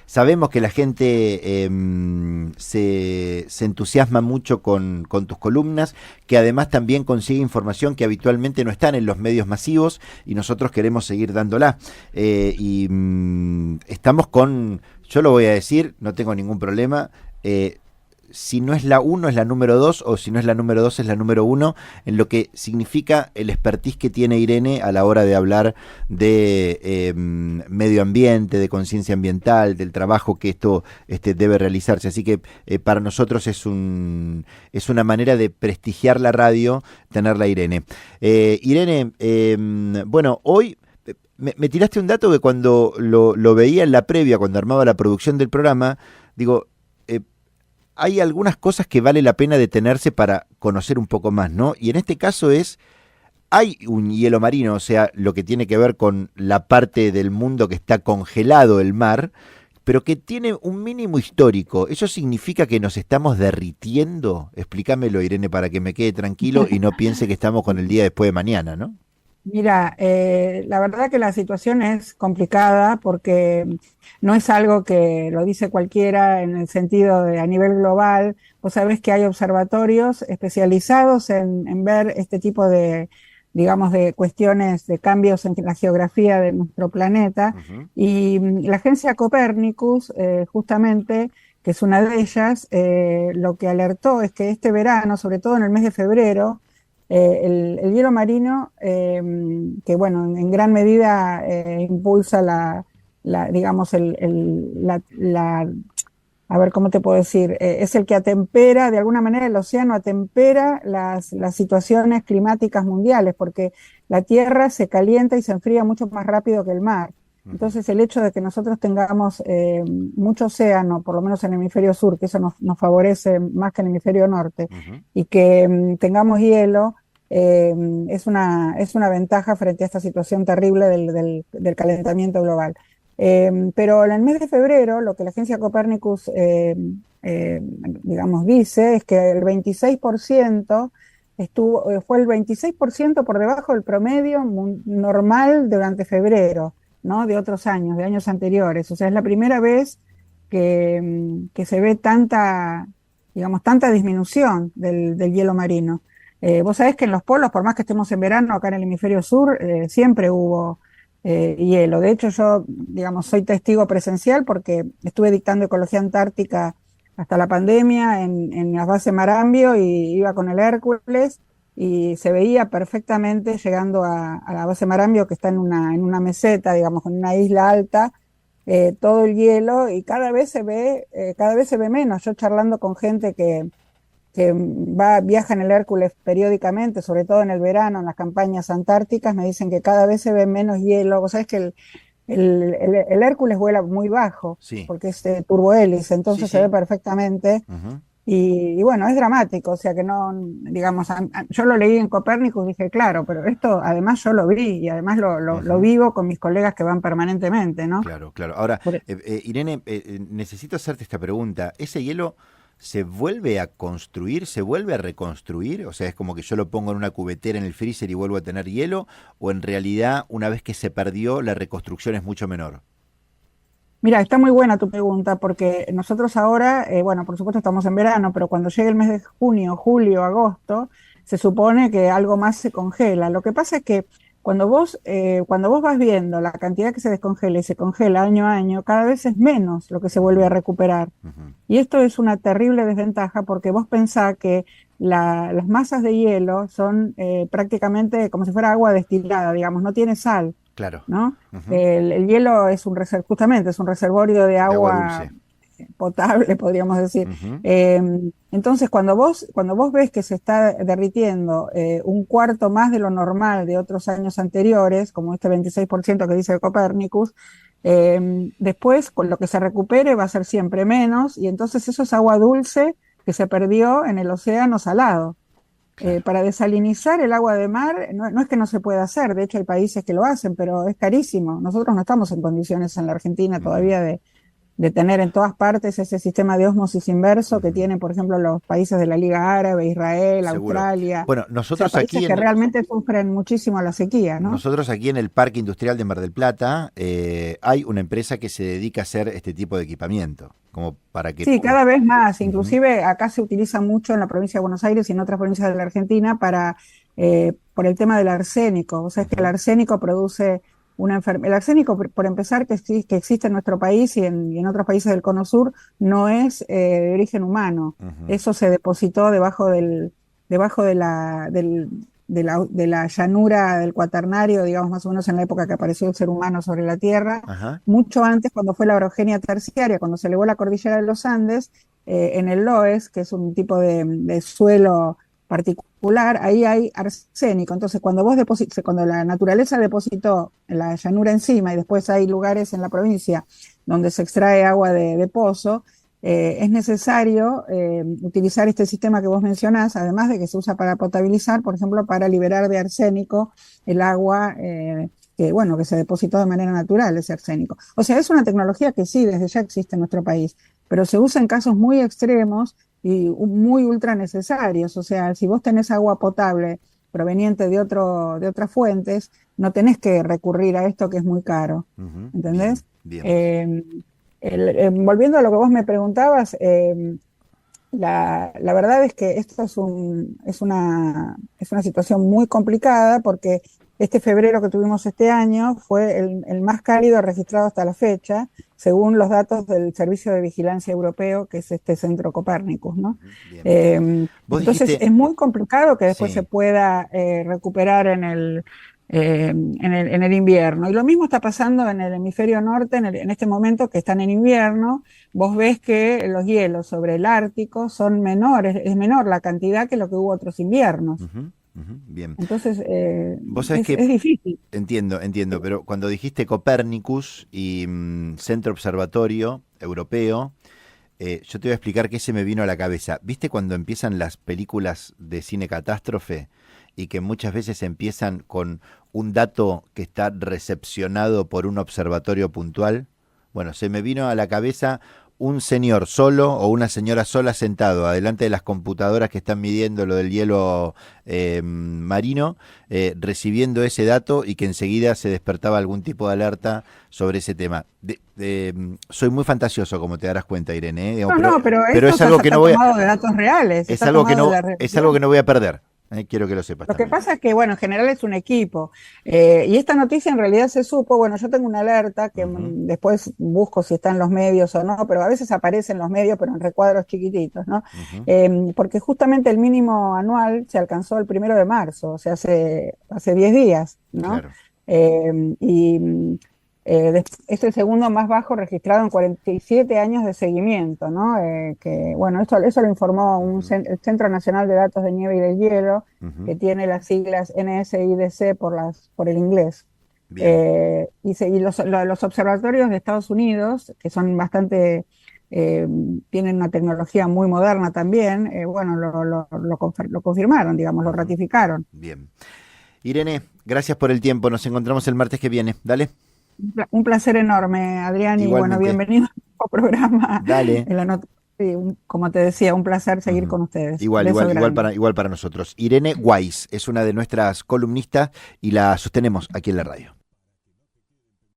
sabemos que la gente se entusiasma mucho con tus columnas, que además también consigue información que habitualmente no están en los medios masivos y nosotros queremos seguir dándola. Estamos con, yo lo voy a decir, no tengo ningún problema, si no es la uno es la número 2 o si no es la número 2 es la número uno en lo que significa el expertise que tiene Irene a la hora de hablar de medio ambiente, de conciencia ambiental, del trabajo que esto debe realizarse. Así que para nosotros es una manera de prestigiar la radio, tenerla a Irene. Irene, bueno, hoy me tiraste un dato que cuando lo veía en la previa, cuando armaba la producción del programa, digo, hay algunas cosas que vale la pena detenerse para conocer un poco más, ¿no? Y en este caso hay un hielo marino, o sea, lo que tiene que ver con la parte del mundo que está congelado el mar, pero que tiene un mínimo histórico. ¿Eso significa que nos estamos derritiendo? Explícamelo, Irene, para que me quede tranquilo y no piense que estamos con el día después de mañana, ¿no? Mira, la verdad que la situación es complicada porque no es algo que lo dice cualquiera en el sentido de a nivel global. Vos sabés que hay observatorios especializados en ver este tipo de, digamos, de cuestiones de cambios en la geografía de nuestro planeta. Ujú. Y la agencia Copernicus, justamente, que es una de ellas, lo que alertó es que este verano, sobre todo en el mes de febrero, el hielo marino, que bueno, en gran medida impulsa digamos, a ver, ¿cómo te puedo decir? Es el que atempera, de alguna manera el océano atempera las situaciones climáticas mundiales, porque la Tierra se calienta y se enfría mucho más rápido que el mar. Ujú. Entonces, el hecho de que nosotros tengamos mucho océano, por lo menos en el hemisferio sur, que eso nos favorece más que en el hemisferio norte, Ujú. y que tengamos hielo, eh, es una ventaja frente a esta situación terrible del calentamiento global. Pero en el mes de febrero, lo que la agencia Copernicus, digamos, dice es que el 26% fue el 26% por debajo del promedio normal durante febrero, ¿no? De otros años, de años anteriores. O sea, es la primera vez que se ve tanta, digamos, tanta disminución del hielo marino. Vos sabés que en los polos, por más que estemos en verano, acá en el hemisferio sur, siempre hubo hielo. De hecho, yo, digamos, soy testigo presencial porque estuve dictando ecología antártica hasta la pandemia en la base Marambio y iba con el Hércules y se veía perfectamente llegando a la base Marambio, que está en una meseta, digamos, en una isla alta, todo el hielo y cada vez se ve menos. Yo charlando con gente que viaja en el Hércules periódicamente, sobre todo en el verano, en las campañas antárticas, me dicen que cada vez se ve menos hielo. Vos sabés que el Hércules vuela muy bajo, Sí, porque es turbohélice, sí, entonces se ve sí. perfectamente. Ujú. Y bueno, es dramático, o sea que no, digamos, yo lo leí en Copérnicus, dije, claro, pero esto además yo lo vi y además lo Ujú. vivo con mis colegas que van permanentemente, ¿no? Claro, claro. Ahora, Por- Irene, necesito hacerte esta pregunta. ¿Ese hielo se vuelve a construir, se vuelve a reconstruir? O sea, ¿es como que yo lo pongo en una cubetera en el freezer y vuelvo a tener hielo? ¿O en realidad, una vez que se perdió, la reconstrucción es mucho menor? Mira, está muy buena tu pregunta porque nosotros ahora, bueno, por supuesto estamos en verano, pero cuando llegue el mes de junio, julio, agosto, se supone que algo más se congela. Lo que pasa es que cuando vos vas viendo la cantidad que se descongela y se congela año a año, cada vez es menos lo que se vuelve a Ujú. recuperar. Ujú. Y esto es una terrible desventaja porque vos pensás que las masas de hielo son prácticamente como si fuera agua destilada, digamos, no tiene sal, Claro. ¿no? Ujú. El hielo es justamente es un reservorio de De agua agua dulce. potable, podríamos decir. Ujú. Eh, entonces, cuando vos ves que se está derritiendo un cuarto más de lo normal de otros años anteriores, como este 26% que dice Copérnicus, después con lo que se recupere va a ser siempre menos y entonces eso es agua dulce que se perdió en el océano salado. Claro. Para desalinizar el agua de mar, no es que no se pueda hacer, de hecho hay países que lo hacen, pero es carísimo. Nosotros no estamos en condiciones en la Argentina Ujú. todavía de tener en todas partes ese sistema de ósmosis inverso que tienen, por ejemplo, los países de la Liga Árabe, Israel, Seguro. Australia. Bueno, O sea, países que realmente sufren muchísimo la sequía, ¿no? nosotros aquí en el Parque Industrial de Mar del Plata hay una empresa que se dedica a hacer este tipo de equipamiento, como para que... Sí, cada vez más. Ujú, Inclusive acá se utiliza mucho en la provincia de Buenos Aires y en otras provincias de la Argentina por el tema del arsénico. O sea, es que el ujú, arsénico produce una enfermedad. El arsénico, por empezar, que existe en nuestro país y en otros países del Cono Sur, no es de origen humano. ujú, Eso se depositó debajo de la llanura del Cuaternario, digamos más o menos en la época que apareció el ser humano sobre la Tierra, ajá, mucho antes, cuando fue la orogenia terciaria, cuando se elevó la cordillera de los Andes, en el Loess, que es un tipo de suelo particular, ahí hay arsénico. Entonces, cuando la naturaleza depositó la llanura encima y después hay lugares en la provincia donde se extrae agua de pozo, es necesario utilizar este sistema que vos mencionás, además de que se usa para potabilizar, por ejemplo, para liberar de arsénico el agua que se depositó de manera natural, ese arsénico. O sea, es una tecnología que sí, desde ya existe en nuestro país, pero se usa en casos muy extremos y muy ultra necesarios. O sea, si vos tenés agua potable proveniente de otras fuentes, no tenés que recurrir a esto que es muy caro. ujú, bien, ¿Entendés? bien. Eh, Volviendo a lo que vos me preguntabas, la verdad es que esto es una situación muy complicada porque este febrero que tuvimos este año fue el más cálido registrado hasta la fecha, según los datos del Servicio de Vigilancia Europeo, que es este centro Copérnicus, ¿no? Ujú, bien. Vos Entonces dijiste, es muy complicado que después se sí, pueda recuperar en el invierno. Y lo mismo está pasando en el hemisferio norte en este momento que están en invierno. Vos ves que los hielos sobre el Ártico son menores, es menor la cantidad que lo que hubo otros inviernos. ujú, ujú, bien. Entonces, Vos sabés es que difícil. entiendo, pero cuando dijiste Copérnicus y Centro Observatorio Europeo, yo te voy a explicar qué se me vino a la cabeza. ¿Viste cuando empiezan las películas de cine catástrofe y que muchas veces empiezan con un dato que está recepcionado por un observatorio puntual? Bueno, se me vino a la cabeza un señor solo o una señora sola sentado adelante de las computadoras que están midiendo lo del hielo marino, recibiendo ese dato y que enseguida se despertaba algún tipo de alerta sobre ese tema. Soy muy fantasioso, como te darás cuenta, Irene, digamos, No, no, pero pero esto es algo que está no voy a, tomado de datos reales, es está algo que tomado de no, la es algo que realidad. no voy a perder. Quiero que lo sepas Lo que también. pasa es que, bueno, en general es un equipo. Y esta noticia en realidad se supo, bueno, yo tengo una alerta que Ujú, después busco si está en los medios o no, pero a veces aparece en los medios, pero en recuadros chiquititos, ¿no? ujú, Porque justamente el mínimo anual se alcanzó el 1 de marzo, o sea, hace 10 días, ¿no? claro. Es el segundo más bajo registrado en 47 años de seguimiento, ¿no? Bueno, eso lo informó Ujú, el Centro Nacional de Datos de Nieve y del Hielo, ujú, que tiene las siglas NSIDC por el inglés. bien. Y los observatorios de Estados Unidos, que son eh, tienen una tecnología muy moderna también, bueno, lo confirmaron, digamos, lo Ujú, ratificaron. bien. Irene, gracias por el tiempo. Nos encontramos el martes que viene. Dale. Un placer enorme, Adrián, y bueno, Igualmente. bienvenido a nuestro programa. Dale. Sí, como te decía, un placer seguir Ujú. con ustedes. Igual, Beso igual, grande. igual para nosotros. Irene Weiss es una de nuestras columnistas y la sostenemos aquí en la radio.